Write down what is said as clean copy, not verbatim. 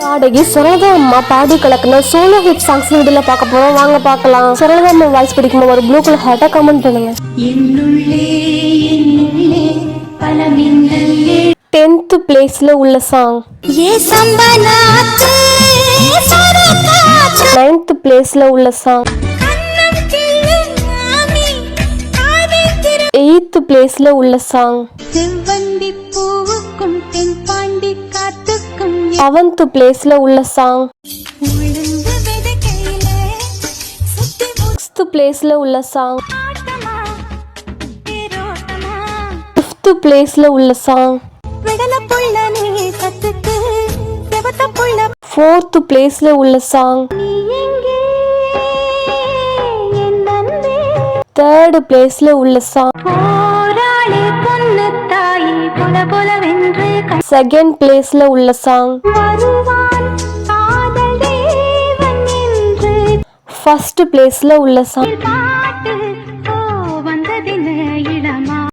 பாடகி சுரலதா அம்மா பாடி கலக்குன solo hit songs வீடியோல பார்க்க போறோம். வாங்க பார்க்கலாம். சுரலதா அம்மா வாய்ஸ் பிடிக்குமா ஒரு ப்ளூ கலர் ஹார்ட்டா கமெண்ட் பண்ணுங்க. 10th பிளேஸ்ல உள்ள சாங். 9th பிளேஸ்ல உள்ள சாங். 8th பிளேஸ்ல உள்ள சாங். 7th பிளேஸ்ல உள்ள சாங். 6th பிளேஸ்ல உள்ள சாங். 5th பிளேஸ்ல உள்ள சாங். 4th பிளேஸ்ல உள்ள சாங். 3rd பிளேஸ்ல உள்ள சாங். 2nd பிளேஸ்ல உள்ள சாங். 1st பிளேஸ்ல உள்ள சாங்.